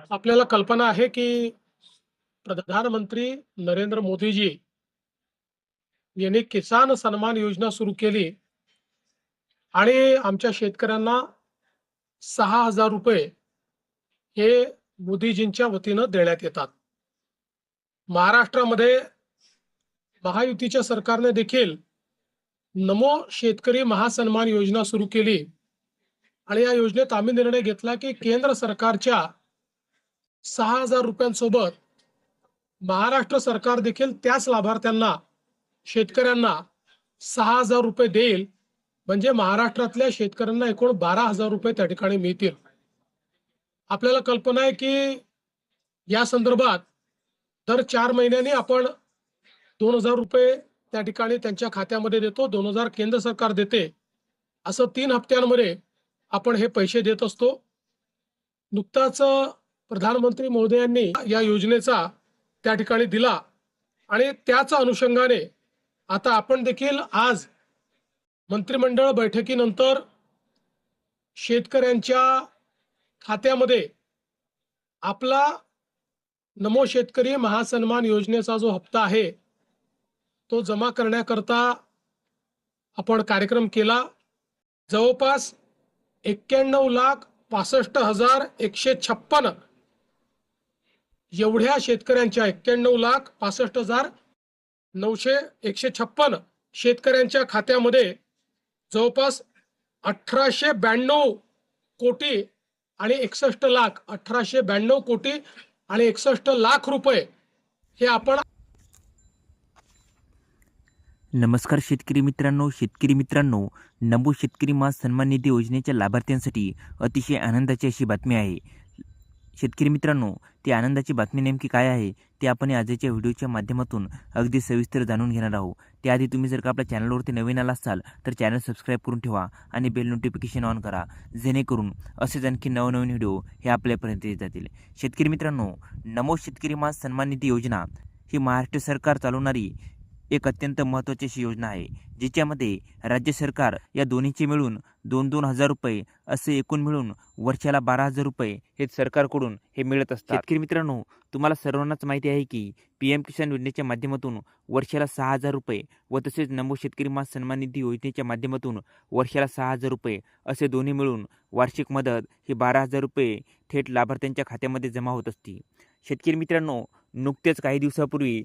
आपल्याला कल्पना आहे की प्रधानमंत्री नरेंद्र मोदीजी यांनी किसान सन्मान योजना सुरू केली आणि आमच्या शेतकऱ्यांना 6,000 रुपये हे मोदीजींच्या वतीनं देण्यात येतात. महाराष्ट्रामध्ये महायुतीच्या सरकारने देखील नमो शेतकरी महासन्मान योजना सुरू केली आणि या योजनेत आम्ही निर्णय घेतला की केंद्र सरकारच्या 6,000 रुपयांसोबत महाराष्ट्र सरकार देखील त्याच लाभार्थ्यांना शेतकऱ्यांना 6,000 रुपये देईल. म्हणजे महाराष्ट्रातल्या शेतकऱ्यांना एकूण 12,000 रुपये त्या ठिकाणी मिळतील. आपल्याला कल्पना आहे की या संदर्भात दर 4 महिन्यांनी आपण 2,000 रुपये त्या ठिकाणी त्यांच्या खात्यामध्ये देतो. 2,000 केंद्र सरकार देते. असं 3 हप्त्यांमध्ये आपण हे पैसे देत असतो. नुकताच प्रधानमंत्री महोदयांनी या योजनेचा त्या ठिकाणी दिला आणि त्याच अनुषंगाने आता आपण देखील आज मंत्रिमंडळ बैठकीनंतर शेतकऱ्यांच्या खात्यामध्ये आपला नमो शेतकरी महासन्मान योजनेचा जो हप्ता आहे तो जमा करण्याकरता आपण कार्यक्रम केला. जवळपास 91,65,156 एवढ्या शेतकऱ्यांच्या 91,65,156 शेतकऱ्यांच्या खात्यामध्ये जवळपास 1,892 कोटी आणि 61 लाख 1,892 कोटी आणि 61 लाख रुपये हे आपण. नमस्कार शेतकरी मित्रांनो, नमो शेतकरी सन्मान निधी योजनेच्या लाभार्थ्यांसाठी अतिशय आनंदाची अशी बातमी आहे. शेतकरी मित्रांनो, ती आनंदाची बातमी नेमकी काय आहे ते आपण आजच्या व्हिडिओच्या माध्यमातून अगदी सविस्तर जाणून घेणार आहोत. त्याआधी तुम्ही जर का आपल्या चॅनलवरती नवीन आला असाल तर चॅनल सबस्क्राईब करून ठेवा आणि बेल नोटिफिकेशन ऑन करा, जेणेकरून असेच आणखी नवनवीन व्हिडिओ हे आपल्यापर्यंत येत जातील. शेतकरी मित्रांनो, नमो शेतकरी सन्मान निधी योजना ही महाराष्ट्र सरकार चालवणारी एक अत्यंत महत्त्वाची अशी योजना आहे, जिच्यामध्ये राज्य सरकार या दोन्हीचे मिळून 2-2 हजार रुपये असे एकूण मिळून वर्षाला 12,000 रुपये हे सरकारकडून हे मिळत असतात. शेतकरी मित्रांनो, तुम्हाला सर्वांनाच माहिती आहे की PM किसान योजनेच्या माध्यमातून वर्षाला 6,000 रुपये व तसेच नमो शेतकरी सन्मान निधी योजनेच्या माध्यमातून वर्षाला 6,000 रुपये असे दोन्ही मिळून वार्षिक मदत ही 12,000 रुपये थेट लाभार्थ्यांच्या खात्यामध्ये जमा होत असते. शेतकरी मित्रांनो, नुकतेच काही दिवसापूर्वी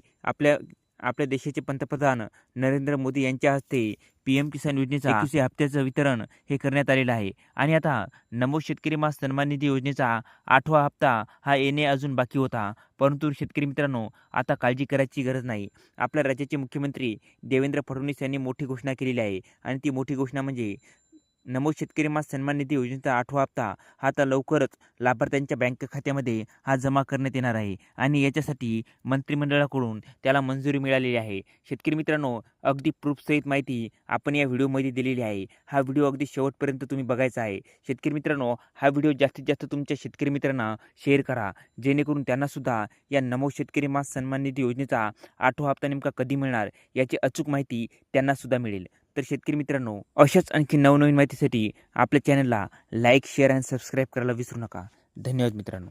आपल्या देशाचे पंतप्रधान नरेंद्र मोदी यांच्या हस्ते PM किसान योजनेचा 21 हप्त्याचं वितरण हे करण्यात आलेलं आहे आणि आता नमो शेतकरी सन्मान निधी योजनेचा 8वा हप्ता हा येणे अजून बाकी होता. परंतु शेतकरी मित्रांनो, आता काळजी करायची गरज नाही. आपल्या राज्याचे मुख्यमंत्री देवेंद्र फडणवीस यांनी मोठी घोषणा केलेली आहे आणि ती मोठी घोषणा म्हणजे नमो शेतकरी सन्मान निधी योजनेचा 8वा हप्ता हा आता लवकरच लाभार्थ्यांच्या बँक खात्यामध्ये हा जमा करण्यात येणार आहे आणि याच्यासाठी मंत्रिमंडळाकडून त्याला मंजुरी मिळालेली आहे. शेतकरी मित्रांनो, अगदी प्रूफसहित माहिती आपण या व्हिडिओमध्ये दिलेली आहे. हा व्हिडिओ अगदी शेवटपर्यंत तुम्ही बघायचा आहे. शेतकरी मित्रांनो, हा व्हिडिओ जास्तीत जास्त तुमच्या शेतकरी मित्रांना शेअर करा, जेणेकरून त्यांनासुद्धा या नमो शेतकरी सन्मान निधी योजनेचा 8वा हप्ता नेमका कधी मिळणार याची अचूक माहिती त्यांनासुद्धा मिळेल. तर शेतकरी मित्रांनो, अशाच आणखी नवनवीन माहितीसाठी आपल्या चॅनलला लाईक, शेअर आणि सबस्क्राईब करायला विसरू नका. धन्यवाद मित्रांनो.